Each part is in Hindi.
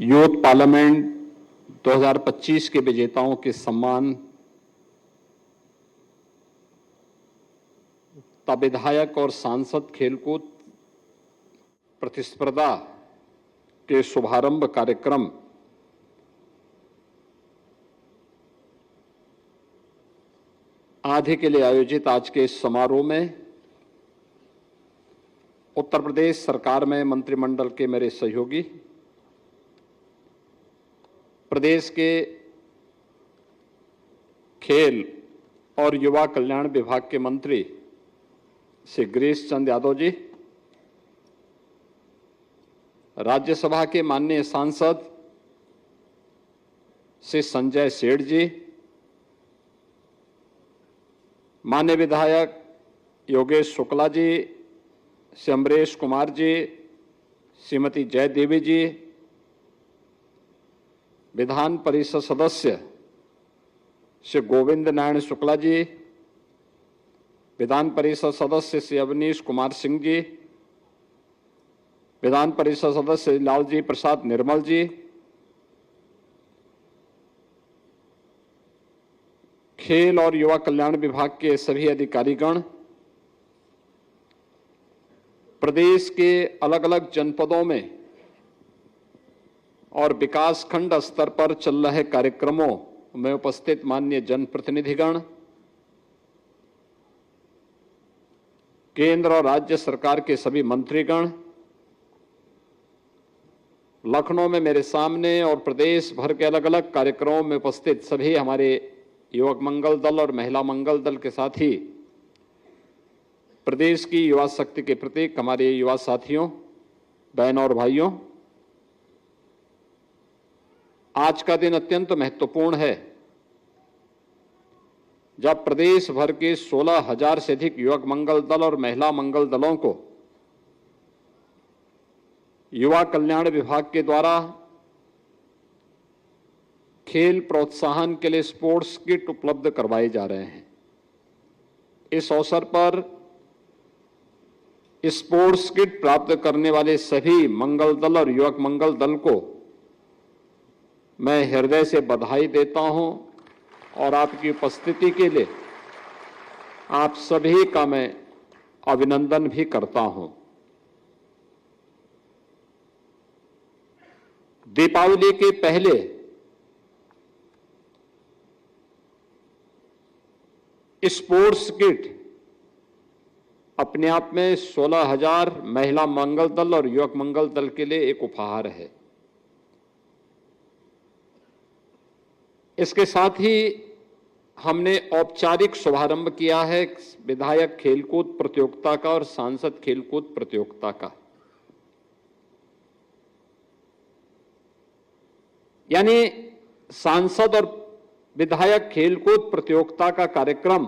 यूथ पार्लियामेंट 2025 के विजेताओं के सम्मान तथा विधायक और सांसद खेलकूद प्रतिस्पर्धा के शुभारंभ कार्यक्रम आधे के लिए आयोजित आज के इस समारोह में उत्तर प्रदेश सरकार में मंत्रिमंडल के मेरे सहयोगी, प्रदेश के खेल और युवा कल्याण विभाग के मंत्री श्री गिरीश चंद्र यादव जी, राज्यसभा के माननीय सांसद श्री संजय सेठ जी, माननीय विधायक योगेश शुक्ला जी, श्री अमरेश कुमार जी, श्रीमती जय देवी जी, विधान परिषद सदस्य श्री गोविंद नारायण शुक्ला जी, विधान परिषद सदस्य श्री अवनीश कुमार सिंह जी, विधान परिषद सदस्य लालजी प्रसाद निर्मल जी, खेल और युवा कल्याण विभाग के सभी अधिकारीगण, प्रदेश के अलग अलग जनपदों में और विकासखंड स्तर पर चल रहे कार्यक्रमों में उपस्थित माननीय जनप्रतिनिधिगण, केंद्र और राज्य सरकार के सभी मंत्रीगण, लखनऊ में मेरे सामने और प्रदेश भर के अलग अलग कार्यक्रमों में उपस्थित सभी हमारे युवक मंगल दल और महिला मंगल दल के साथ ही प्रदेश की युवा शक्ति के प्रतीक हमारे युवा साथियों, बहनों और भाइयों, आज का दिन अत्यंत महत्वपूर्ण है जब प्रदेश भर के 16,000 से अधिक युवक मंगल दल और महिला मंगल दलों को युवा कल्याण विभाग के द्वारा खेल प्रोत्साहन के लिए स्पोर्ट्स किट उपलब्ध करवाए जा रहे हैं। इस अवसर पर स्पोर्ट्स किट प्राप्त करने वाले सभी मंगल दल और युवक मंगल दल को मैं हृदय से बधाई देता हूं और आपकी उपस्थिति के लिए आप सभी का मैं अभिनंदन भी करता हूं। दीपावली के पहले स्पोर्ट्स किट अपने आप में 16,000 महिला मंगल दल और युवक मंगल दल के लिए एक उपहार है। इसके साथ ही हमने औपचारिक शुभारंभ किया है विधायक खेलकूद प्रतियोगिता का और सांसद खेलकूद प्रतियोगिता का। यानी सांसद और विधायक खेलकूद प्रतियोगिता का कार्यक्रम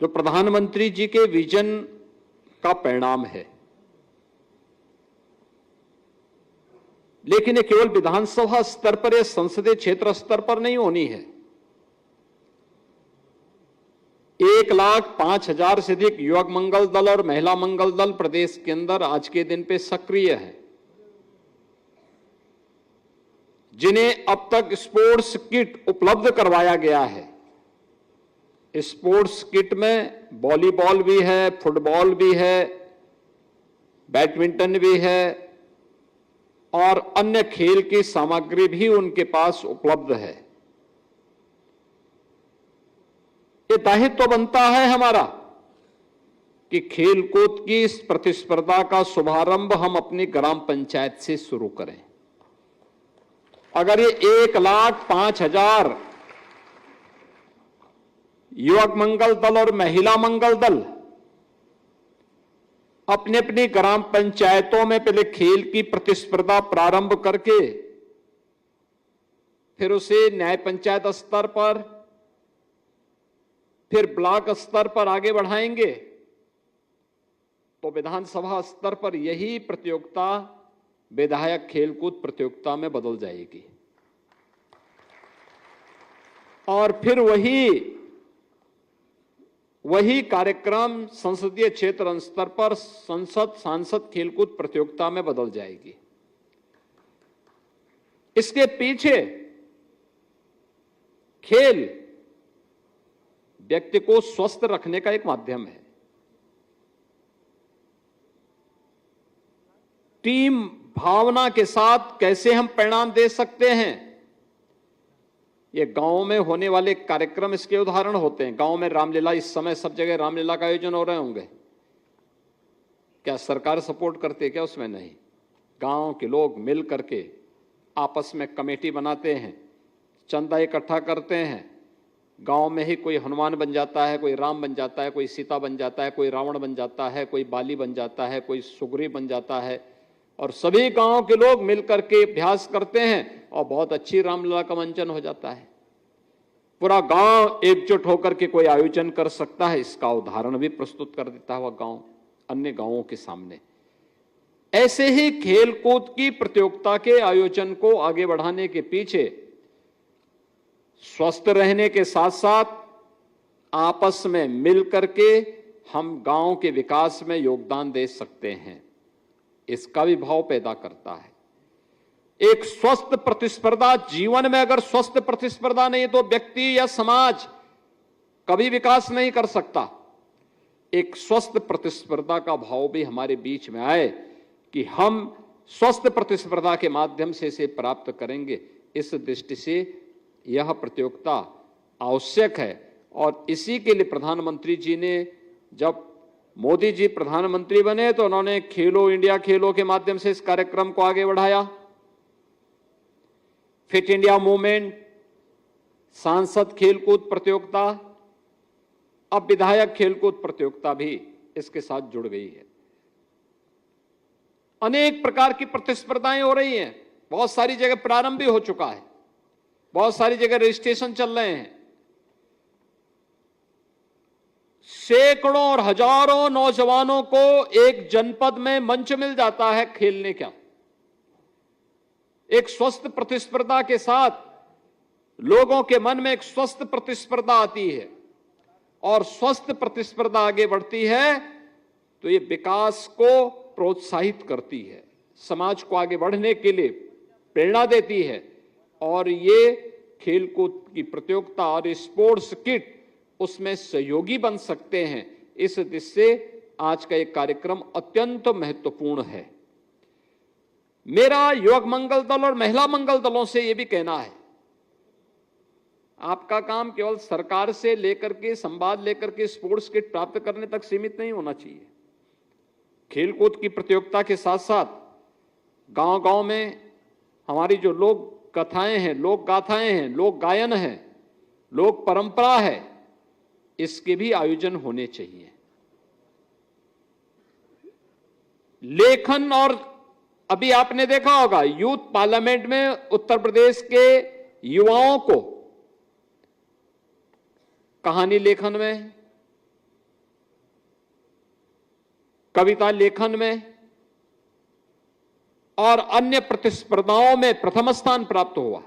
जो प्रधानमंत्री जी के विजन का परिणाम है, लेकिन ये केवल विधानसभा स्तर पर या संसदीय क्षेत्र स्तर पर नहीं होनी है। 1,05,000 से अधिक युवक मंगल दल और महिला मंगल दल प्रदेश के अंदर आज के दिन पे सक्रिय है, जिन्हें अब तक स्पोर्ट्स किट उपलब्ध करवाया गया है। स्पोर्ट्स किट में वॉलीबॉल भी है, फुटबॉल भी है, बैडमिंटन भी है और अन्य खेल की सामग्री भी उनके पास उपलब्ध है। ये दायित्व बनता है हमारा कि खेलकूद की इस प्रतिस्पर्धा का शुभारंभ हम अपनी ग्राम पंचायत से शुरू करें। अगर ये 1,05,000 युवक मंगल दल और महिला मंगल दल अपने अपनी ग्राम पंचायतों में पहले खेल की प्रतिस्पर्धा प्रारंभ करके फिर उसे न्याय पंचायत स्तर पर, फिर ब्लॉक स्तर पर आगे बढ़ाएंगे, तो विधानसभा स्तर पर यही प्रतियोगिता विधायक खेलकूद प्रतियोगिता में बदल जाएगी और फिर वही वही कार्यक्रम संसदीय क्षेत्र स्तर पर संसद सांसद खेलकूद प्रतियोगिता में बदल जाएगी। इसके पीछे खेल व्यक्ति को स्वस्थ रखने का एक माध्यम है। टीम भावना के साथ कैसे हम परिणाम दे सकते हैं, ये गांव में होने वाले कार्यक्रम इसके उदाहरण होते हैं। गांव में रामलीला, इस समय सब जगह रामलीला का आयोजन हो रहे होंगे। क्या सरकार सपोर्ट करती है क्या? उसमें नहीं। गांव के लोग मिल करके आपस में कमेटी बनाते हैं, चंदा इकट्ठा करते हैं। गांव में ही कोई हनुमान बन जाता है, कोई राम बन जाता है, कोई सीता बन जाता है, कोई रावण बन जाता है, कोई बाली बन जाता है, कोई सुग्रीव बन जाता है, और सभी गांव के लोग मिलकर के अभ्यास करते हैं और बहुत अच्छी रामलीला का मंचन हो जाता है। पूरा गांव एकजुट होकर के कोई आयोजन कर सकता है, इसका उदाहरण भी प्रस्तुत कर देता है वह गांव अन्य गांवों के सामने। ऐसे ही खेलकूद की प्रतियोगिता के आयोजन को आगे बढ़ाने के पीछे स्वस्थ रहने के साथ साथ आपस में मिलकर के हम गांव के विकास में योगदान दे सकते हैं, इसका भी भाव पैदा करता है। एक स्वस्थ प्रतिस्पर्धा, जीवन में अगर स्वस्थ प्रतिस्पर्धा नहीं तो व्यक्ति या समाज कभी विकास नहीं कर सकता। एक स्वस्थ प्रतिस्पर्धा का भाव भी हमारे बीच में आए कि हम स्वस्थ प्रतिस्पर्धा के माध्यम से इसे प्राप्त करेंगे। इस दृष्टि से यह प्रतियोगिता आवश्यक है और इसी के लिए प्रधानमंत्री जी ने, जब मोदी जी प्रधानमंत्री बने तो उन्होंने खेलो इंडिया खेलो के माध्यम से इस कार्यक्रम को आगे बढ़ाया। फिट इंडिया मूवमेंट, सांसद खेलकूद प्रतियोगिता, अब विधायक खेलकूद प्रतियोगिता भी इसके साथ जुड़ गई है। अनेक प्रकार की प्रतिस्पर्धाएं हो रही हैं। बहुत सारी जगह प्रारंभ भी हो चुका है, बहुत सारी जगह रजिस्ट्रेशन चल रहे हैं। सैकड़ों और हजारों नौजवानों को एक जनपद में मंच मिल जाता है खेलने का। एक स्वस्थ प्रतिस्पर्धा के साथ लोगों के मन में एक स्वस्थ प्रतिस्पर्धा आती है और स्वस्थ प्रतिस्पर्धा आगे बढ़ती है तो ये विकास को प्रोत्साहित करती है, समाज को आगे बढ़ने के लिए प्रेरणा देती है। और ये खेलकूद की प्रतियोगिता और स्पोर्ट्स किट उसमें सहयोगी बन सकते हैं। इस दृष्टि से आज का एक कार्यक्रम अत्यंत महत्वपूर्ण है। मेरा युवक मंगल दल और महिला मंगल दलों से यह भी कहना है, आपका काम केवल सरकार से लेकर के संवाद लेकर के स्पोर्ट्स किट प्राप्त करने तक सीमित नहीं होना चाहिए। खेलकूद की प्रतियोगिता के साथ साथ गांव-गांव में हमारी जो लोक कथाएं हैं, लोक गाथाएं हैं, लोक गायन है, लोक परंपरा है, इसके भी आयोजन होने चाहिए। लेखन, और अभी आपने देखा होगा यूथ पार्लियामेंट में उत्तर प्रदेश के युवाओं को कहानी लेखन में, कविता लेखन में और अन्य प्रतिस्पर्धाओं में प्रथम स्थान प्राप्त हुआ।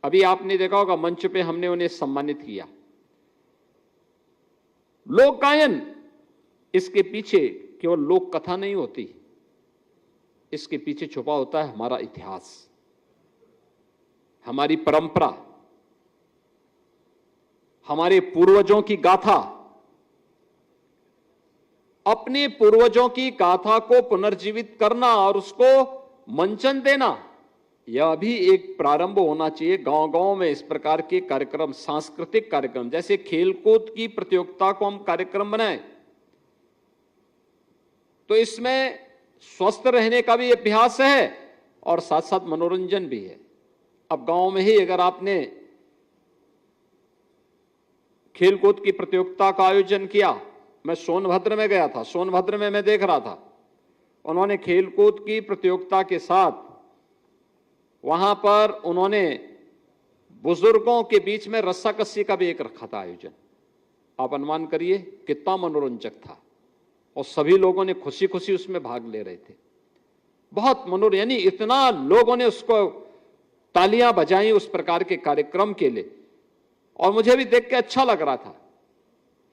अभी आपने देखा होगा मंच पे हमने उन्हें सम्मानित किया। लोक गायन, इसके पीछे केवल लोक कथा नहीं होती, इसके पीछे छुपा होता है हमारा इतिहास, हमारी परंपरा, हमारे पूर्वजों की गाथा। अपने पूर्वजों की गाथा को पुनर्जीवित करना और उसको मंचन देना, यह भी एक प्रारंभ होना चाहिए। गांव-गांव में इस प्रकार के कार्यक्रम, सांस्कृतिक कार्यक्रम, जैसे खेलकूद की प्रतियोगिता को हम कार्यक्रम बनाएं तो इसमें स्वस्थ रहने का भी अभ्यास है और साथ साथ मनोरंजन भी है। अब गांव में ही अगर आपने खेलकूद की प्रतियोगिता का आयोजन किया, मैं सोनभद्र में गया था, सोनभद्र में मैं देख रहा था, उन्होंने खेलकूद की प्रतियोगिता के साथ वहां पर उन्होंने बुजुर्गों के बीच में रस्साकस्सी का भी एक रखा था आयोजन। आप अनुमान करिए कितना मनोरंजक था और सभी लोगों ने खुशी खुशी उसमें भाग ले रहे थे। बहुत मनोरंजन, यानी इतना लोगों ने उसको तालियां बजाई उस प्रकार के कार्यक्रम के लिए, और मुझे भी देख के अच्छा लग रहा था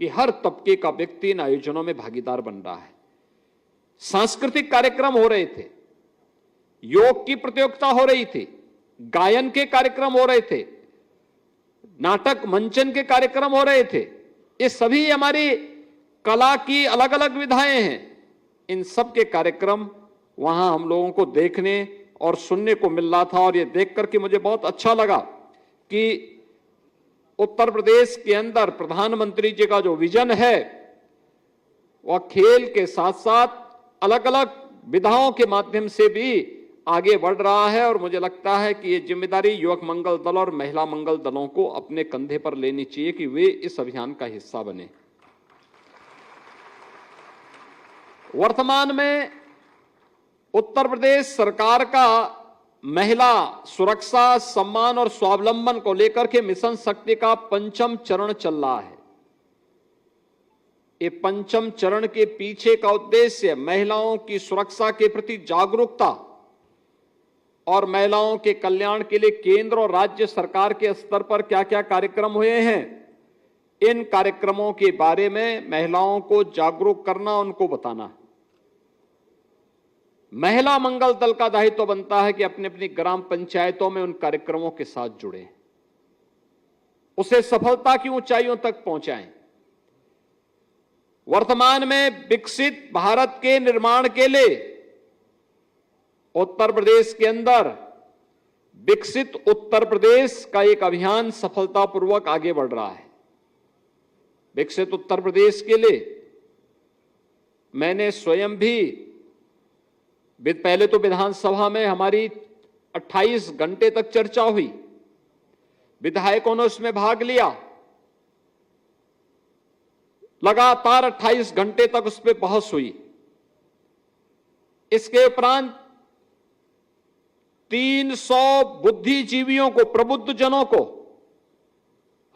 कि हर तबके का व्यक्ति इन आयोजनों में भागीदार बन रहा है। सांस्कृतिक कार्यक्रम हो रहे थे, योग की प्रतियोगिता हो रही थी, गायन के कार्यक्रम हो रहे थे, नाटक मंचन के कार्यक्रम हो रहे थे। ये सभी हमारी कला की अलग अलग विधाएं हैं। इन सब के कार्यक्रम वहां हम लोगों को देखने और सुनने को मिल रहा था, और ये देख करके मुझे बहुत अच्छा लगा कि उत्तर प्रदेश के अंदर प्रधानमंत्री जी का जो विजन है वह खेल के साथ साथ अलग अलग विधाओं के माध्यम से भी आगे बढ़ रहा है। और मुझे लगता है कि ये जिम्मेदारी युवक मंगल दल और महिला मंगल दलों को अपने कंधे पर लेनी चाहिए कि वे इस अभियान का हिस्सा बने। वर्तमान में उत्तर प्रदेश सरकार का महिला सुरक्षा, सम्मान और स्वावलंबन को लेकर के मिशन शक्ति का 5वां चरण चल रहा है। ये 5वें चरण के पीछे का उद्देश्य महिलाओं की सुरक्षा के प्रति जागरूकता और महिलाओं के कल्याण के लिए केंद्र और राज्य सरकार के स्तर पर क्या क्या कार्यक्रम हुए हैं, इन कार्यक्रमों के बारे में महिलाओं को जागरूक करना, उनको बताना। महिला मंगल दल का दायित्व बनता है कि अपनी अपनी ग्राम पंचायतों में उन कार्यक्रमों के साथ जुड़े, उसे सफलता की ऊंचाइयों तक पहुंचाएं। वर्तमान में विकसित भारत के निर्माण के लिए उत्तर प्रदेश के अंदर विकसित उत्तर प्रदेश का एक अभियान सफलतापूर्वक आगे बढ़ रहा है। विकसित उत्तर प्रदेश के लिए मैंने स्वयं भी, पहले तो विधानसभा में हमारी 28 घंटे तक चर्चा हुई, विधायकों ने उसमें भाग लिया, लगातार 28 घंटे तक उस पर बहस हुई। इसके उपरांत 300 बुद्धिजीवियों को, प्रबुद्ध जनों को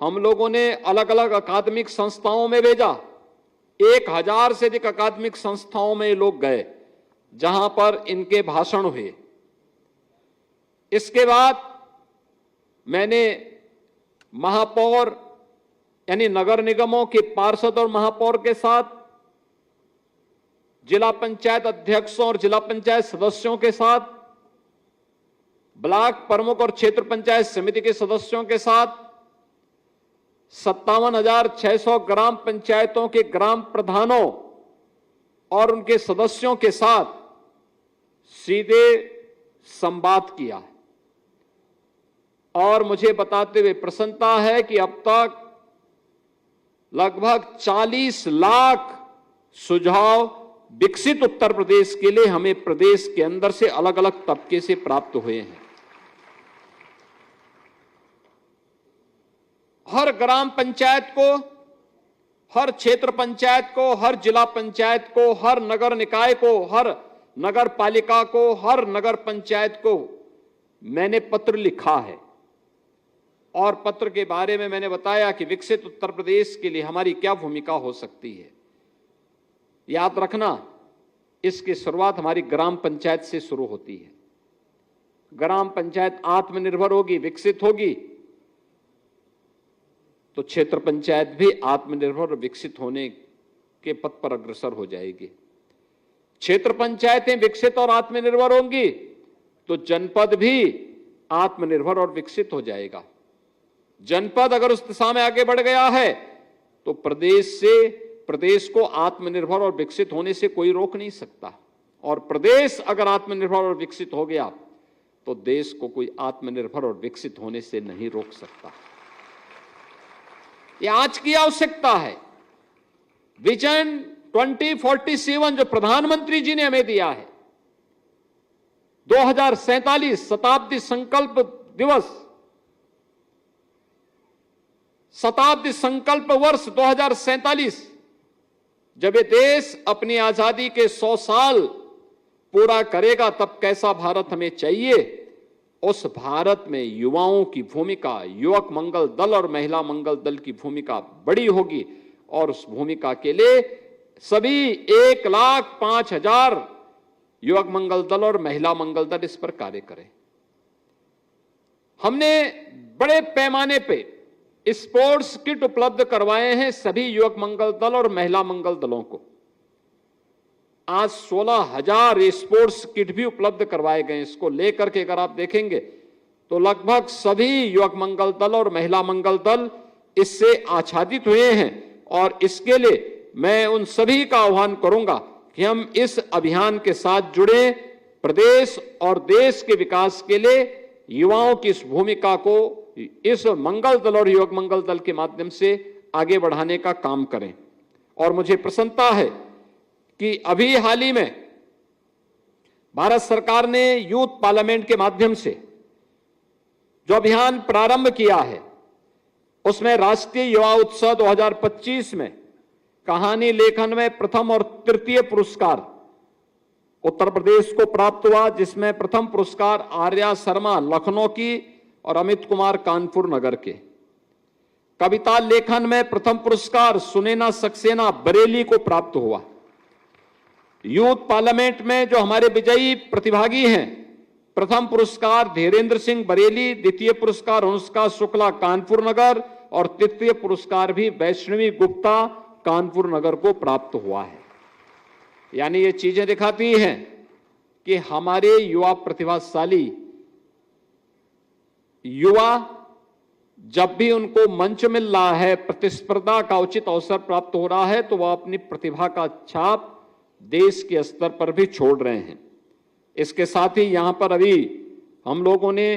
हम लोगों ने अलग अलग अकादमिक संस्थाओं में भेजा। 1000 से अधिक अकादमिक संस्थाओं में ये लोग गए जहां पर इनके भाषण हुए। इसके बाद मैंने महापौर यानी नगर निगमों के पार्षद और महापौर के साथ, जिला पंचायत अध्यक्षों और जिला पंचायत सदस्यों के साथ, ब्लॉक प्रमुख और क्षेत्र पंचायत समिति के सदस्यों के साथ, 57,600 ग्राम पंचायतों के ग्राम प्रधानों और उनके सदस्यों के साथ सीधे संवाद किया। और मुझे बताते हुए प्रसन्नता है कि अब तक लगभग 40 लाख सुझाव विकसित उत्तर प्रदेश के लिए हमें प्रदेश के अंदर से अलग अलग तबके से प्राप्त हुए हैं। हर ग्राम पंचायत को, हर क्षेत्र पंचायत को, हर जिला पंचायत को, हर नगर निकाय को, हर नगर पालिका को, हर नगर पंचायत को मैंने पत्र लिखा है। और पत्र के बारे में मैंने बताया कि विकसित उत्तर प्रदेश के लिए हमारी क्या भूमिका हो सकती है। याद रखना, इसकी शुरुआत हमारी ग्राम पंचायत से शुरू होती है। ग्राम पंचायत आत्मनिर्भर होगी, विकसित होगी, तो क्षेत्र पंचायत भी आत्मनिर्भर और विकसित होने के पथ पर अग्रसर हो जाएगी। क्षेत्र पंचायतें विकसित और आत्मनिर्भर होंगी तो जनपद भी आत्मनिर्भर और विकसित हो जाएगा। जनपद अगर उस दिशा में आगे बढ़ गया है तो प्रदेश को आत्मनिर्भर और विकसित होने से कोई रोक नहीं सकता। और प्रदेश अगर आत्मनिर्भर और विकसित हो गया तो देश को कोई आत्मनिर्भर और विकसित होने से नहीं रोक सकता। ये आज की आवश्यकता है। विजन 2047 जो प्रधानमंत्री जी ने हमें दिया है, 2047 शताब्दी संकल्प दिवस, शताब्दी संकल्प वर्ष 2047, जब ये देश अपनी आजादी के 100 साल पूरा करेगा तब कैसा भारत हमें चाहिए। उस भारत में युवाओं की भूमिका, युवक मंगल दल और महिला मंगल दल की भूमिका बड़ी होगी। और उस भूमिका के लिए सभी 1,05,000 युवक मंगल दल और महिला मंगल दल इस पर कार्य करें। हमने बड़े पैमाने पे स्पोर्ट्स किट उपलब्ध करवाए हैं सभी युवक मंगल दल और महिला मंगल दलों को। आज 16,000 स्पोर्ट्स किट भी उपलब्ध करवाए गए। इसको लेकर के अगर आप देखेंगे तो लगभग सभी युवक मंगल दल और महिला मंगल दल इससे आच्छादित हुए हैं। और इसके लिए मैं उन सभी का आह्वान करूंगा कि हम इस अभियान के साथ जुड़े, प्रदेश और देश के विकास के लिए युवाओं की इस भूमिका को इस मंगल दल और युवक मंगल दल के माध्यम से आगे बढ़ाने का काम करें। और मुझे प्रसन्नता है कि अभी हाल ही में भारत सरकार ने यूथ पार्लियामेंट के माध्यम से जो अभियान प्रारंभ किया है, उसमें राष्ट्रीय युवा उत्सव 2025 में कहानी लेखन में प्रथम और तृतीय पुरस्कार उत्तर प्रदेश को प्राप्त हुआ, जिसमें प्रथम पुरस्कार आर्या शर्मा लखनऊ की और अमित कुमार कानपुर नगर के। कविता लेखन में प्रथम पुरस्कार सुनैना सक्सेना बरेली को प्राप्त हुआ। यूथ पार्लियामेंट में जो हमारे विजयी प्रतिभागी हैं, प्रथम पुरस्कार धीरेन्द्र सिंह बरेली, द्वितीय पुरस्कार अनुष्का शुक्ला कानपुर नगर और तृतीय पुरस्कार भी वैष्णवी गुप्ता कानपुर नगर को प्राप्त हुआ है। यानी ये चीजें दिखाती हैं कि हमारे युवा प्रतिभाशाली युवा जब भी उनको मंच मिल रहा है, प्रतिस्पर्धा का उचित अवसर प्राप्त हो रहा है, तो वह अपनी प्रतिभा का छाप देश के स्तर पर भी छोड़ रहे हैं। इसके साथ ही यहां पर अभी हम लोगों ने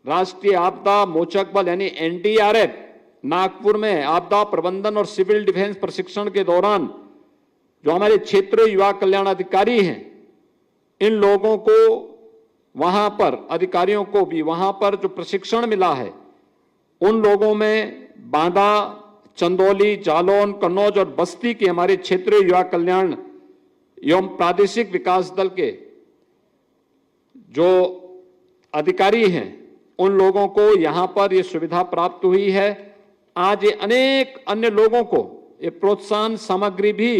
राष्ट्रीय आपदा मोचक बल यानी एनडीआरएफ नागपुर में आपदा प्रबंधन और सिविल डिफेंस प्रशिक्षण के दौरान जो हमारे क्षेत्रीय युवा कल्याण अधिकारी हैं, इन लोगों को वहां पर अधिकारियों को भी वहां पर जो प्रशिक्षण मिला है, उन लोगों में बांदा, चंदौली, जालौन, कन्नौज और बस्ती के हमारे क्षेत्रीय युवा कल्याण एवं प्रादेशिक विकास दल के जो अधिकारी हैं, उन लोगों को यहां पर यह सुविधा प्राप्त हुई है। आज ये अनेक अन्य लोगों को ये प्रोत्साहन सामग्री भी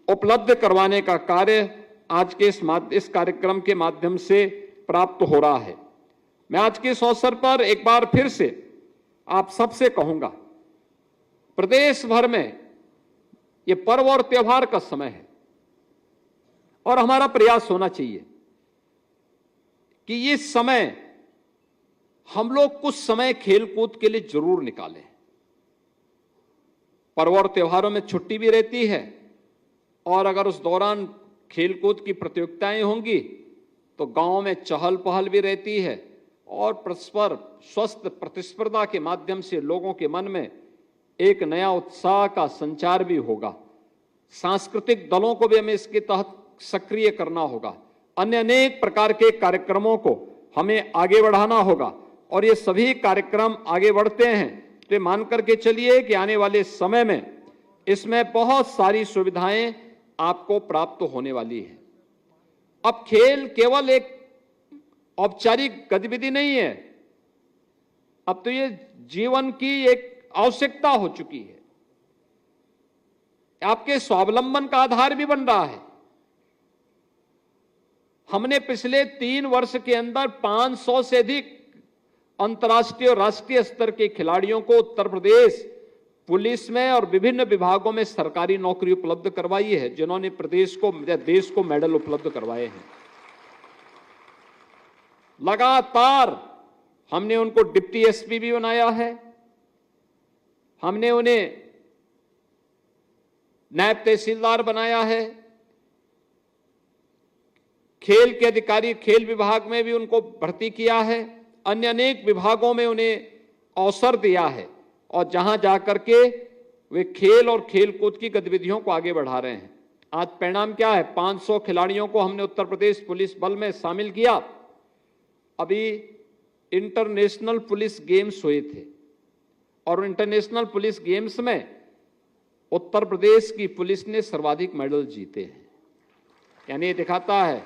उपलब्ध करवाने का कार्य आज के इस कार्यक्रम के माध्यम से प्राप्त हो रहा है। मैं आज के इस अवसर पर एक बार फिर से आप सबसे कहूंगा, प्रदेश भर में ये पर्व और त्योहार का समय है और हमारा प्रयास होना चाहिए कि ये समय हम लोग कुछ समय खेलकूद के लिए जरूर निकालें। पर्व और त्योहारों में छुट्टी भी रहती है और अगर उस दौरान खेलकूद की प्रतियोगिताएं होंगी तो गांव में चहल पहल भी रहती है और परस्पर स्वस्थ प्रतिस्पर्धा के माध्यम से लोगों के मन में एक नया उत्साह का संचार भी होगा। सांस्कृतिक दलों को भी हमें इसके तहत सक्रिय करना होगा। अन्य अनेक प्रकार के कार्यक्रमों को हमें आगे बढ़ाना होगा और ये सभी कार्यक्रम आगे बढ़ते हैं तो मान करके चलिए कि आने वाले समय में इसमें बहुत सारी सुविधाएं आपको प्राप्त होने वाली है। अब खेल केवल एक औपचारिक गतिविधि नहीं है, अब तो ये जीवन की एक आवश्यकता हो चुकी है, आपके स्वावलंबन का आधार भी बन रहा है। हमने पिछले 3 वर्ष के अंदर 500 से अधिक अंतर्राष्ट्रीय और राष्ट्रीय स्तर के खिलाड़ियों को उत्तर प्रदेश पुलिस में और विभिन्न विभागों में सरकारी नौकरी उपलब्ध करवाई है, जिन्होंने प्रदेश को या देश को मेडल उपलब्ध करवाए हैं। लगातार हमने उनको डिप्टी एसपी भी बनाया है, हमने उन्हें नायब तहसीलदार बनाया है, खेल के अधिकारी खेल विभाग में भी उनको भर्ती किया है, अन्य अनेक विभागों में उन्हें अवसर दिया है और जहां जाकर के वे खेल और खेलकूद की गतिविधियों को आगे बढ़ा रहे हैं। आज परिणाम क्या है? 500 खिलाड़ियों को हमने उत्तर प्रदेश पुलिस बल में शामिल किया। अभी इंटरनेशनल पुलिस गेम्स हुए थे और इंटरनेशनल पुलिस गेम्स में उत्तर प्रदेश की पुलिस ने सर्वाधिक मेडल जीते हैं। यानी ये दिखाता है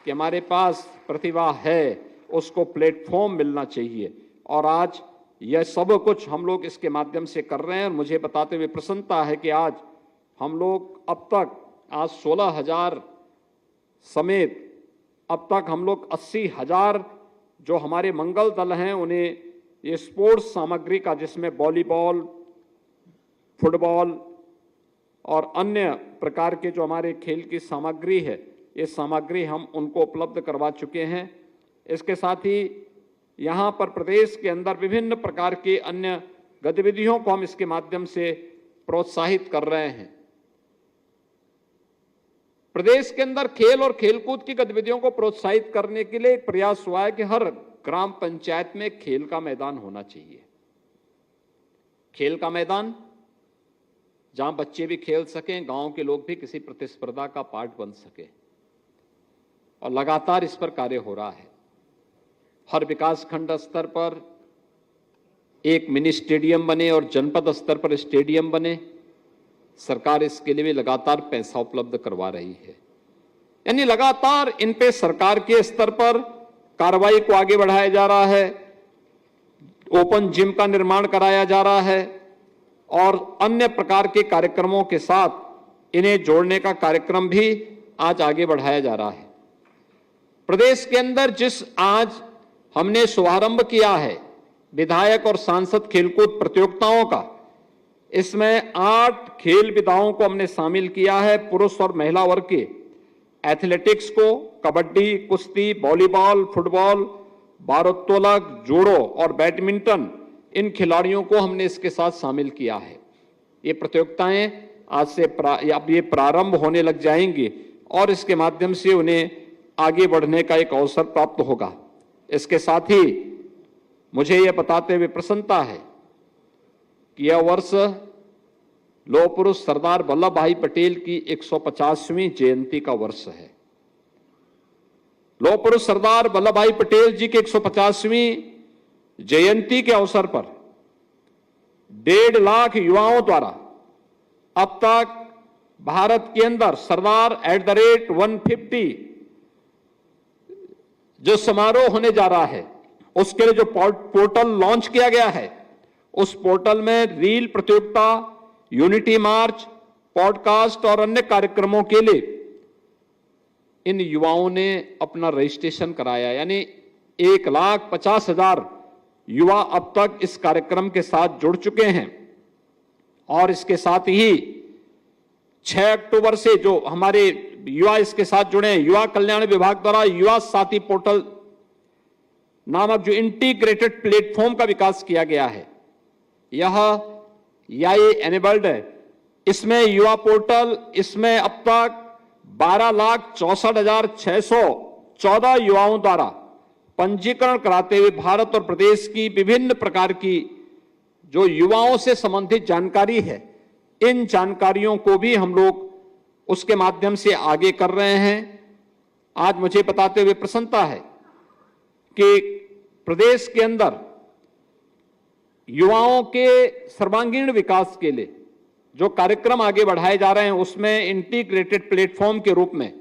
कि हमारे पास प्रतिभा है, उसको प्लेटफॉर्म मिलना चाहिए और आज यह सब कुछ हम लोग इसके माध्यम से कर रहे हैं। और मुझे बताते हुए प्रसन्नता है कि आज हम लोग अब तक 16,000 समेत अब तक हम लोग 80,000 जो हमारे मंगल दल हैं उन्हें ये स्पोर्ट्स सामग्री का, जिसमें वॉलीबॉल, फुटबॉल और अन्य प्रकार के जो हमारे खेल की सामग्री है, ये सामग्री हम उनको उपलब्ध करवा चुके हैं। इसके साथ ही यहाँ पर प्रदेश के अंदर विभिन्न प्रकार की अन्य गतिविधियों को हम इसके माध्यम से प्रोत्साहित कर रहे हैं। प्रदेश के अंदर खेल और खेलकूद की गतिविधियों को प्रोत्साहित करने के लिए एक प्रयास हुआ है कि हर ग्राम पंचायत में खेल का मैदान होना चाहिए। खेल का मैदान जहां बच्चे भी खेल सकें, गांव के लोग भी किसी प्रतिस्पर्धा का पार्ट बन सके, और लगातार इस पर कार्य हो रहा है। हर विकासखंड स्तर पर एक मिनी स्टेडियम बने और जनपद स्तर पर स्टेडियम बने। सरकार इसके लिए भी लगातार पैसा उपलब्ध करवा रही है। यानी लगातार इन पे सरकार के स्तर पर कार्रवाई को आगे बढ़ाया जा रहा है। ओपन जिम का निर्माण कराया जा रहा है और अन्य प्रकार के कार्यक्रमों के साथ इन्हें जोड़ने का कार्यक्रम भी आज आगे बढ़ाया जा रहा है। प्रदेश के अंदर जिस आज हमने शुभारंभ किया है विधायक और सांसद खेलकूद प्रतियोगिताओं का, इसमें 8 खेल विधाओं को हमने शामिल किया है। पुरुष और महिला वर्ग के एथलेटिक्स को, कबड्डी, कुश्ती, वॉलीबॉल, फुटबॉल, भारोत्तोलक, जूडो और बैडमिंटन, इन खिलाड़ियों को हमने इसके साथ शामिल किया है। ये प्रतियोगिताएं आज से अब ये प्रारंभ होने लग जाएंगी और इसके माध्यम से उन्हें आगे बढ़ने का एक अवसर प्राप्त होगा। इसके साथ ही मुझे यह बताते हुए प्रसन्नता है कि यह वर्ष लौह पुरुष सरदार वल्लभ भाई पटेल की 150वीं जयंती का वर्ष है। लौह पुरुष सरदार वल्लभ भाई पटेल जी की 150वीं जयंती के अवसर पर 1.5 लाख युवाओं द्वारा अब तक भारत के अंदर सरदार @150 जो समारोह होने जा रहा है, उसके लिए जो पोर्टल लॉन्च किया गया है, उस पोर्टल में रील प्रतियोगिता, यूनिटी मार्च, पॉडकास्ट और अन्य कार्यक्रमों के लिए इन युवाओं ने अपना रजिस्ट्रेशन कराया। यानी 1,50,000 युवा अब तक इस कार्यक्रम के साथ जुड़ चुके हैं। और इसके साथ ही 6 अक्टूबर से जो हमारे युवा इसके साथ जुड़े हैं, युवा कल्याण विभाग द्वारा युवा साथी पोर्टल नामक जो इंटीग्रेटेड प्लेटफॉर्म का विकास किया गया है, यह AI एनेबल्ड है। इसमें युवा पोर्टल, इसमें अब तक 12,64,614 युवाओं द्वारा पंजीकरण कराते हुए भारत और प्रदेश की विभिन्न प्रकार की जो युवाओं से संबंधित जानकारी है, इन जानकारियों को भी हम लोग उसके माध्यम से आगे कर रहे हैं। आज मुझे बताते हुए प्रसन्नता है कि प्रदेश के अंदर युवाओं के सर्वांगीण विकास के लिए जो कार्यक्रम आगे बढ़ाए जा रहे हैं, उसमें इंटीग्रेटेड प्लेटफॉर्म के रूप में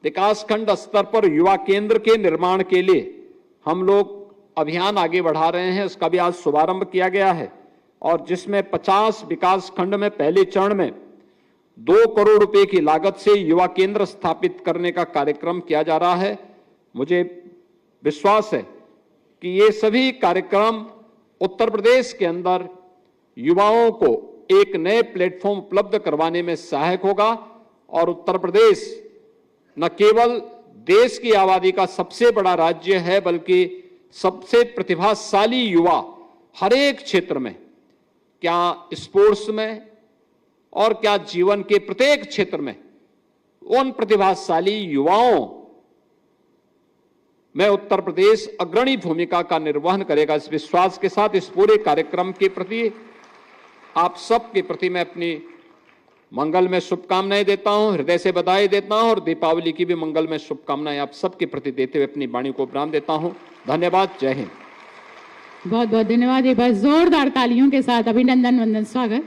विकासखंड स्तर पर युवा केंद्र के निर्माण के लिए हम लोग अभियान आगे बढ़ा रहे हैं। उसका भी आज शुभारंभ किया गया है और जिसमें 50 विकासखंड में पहले चरण में 2 करोड़ रुपए की लागत से युवा केंद्र स्थापित करने का कार्यक्रम किया जा रहा है। मुझे विश्वास है कि ये सभी कार्यक्रम उत्तर प्रदेश के अंदर युवाओं को एक नए प्लेटफॉर्म उपलब्ध करवाने में सहायक होगा और उत्तर प्रदेश न केवल देश की आबादी का सबसे बड़ा राज्य है, बल्कि सबसे प्रतिभाशाली युवा हर एक क्षेत्र में, क्या स्पोर्ट्स में और क्या जीवन के प्रत्येक क्षेत्र में, उन प्रतिभाशाली युवाओं में उत्तर प्रदेश अग्रणी भूमिका का निर्वहन करेगा। इस विश्वास के साथ इस पूरे कार्यक्रम के प्रति आप सबके प्रति मैं अपनी मंगलमय शुभकामनाएं देता हूं, हृदय से बधाई देता हूं और दीपावली की भी मंगलमय शुभकामनाएं आप सबके प्रति देते हुए अपनी वाणी को विराम देता हूं। धन्यवाद। जय हिंद। बहुत बहुत धन्यवाद। एक बार जोरदार तालियों के साथ अभिनंदन, वंदन, स्वागत।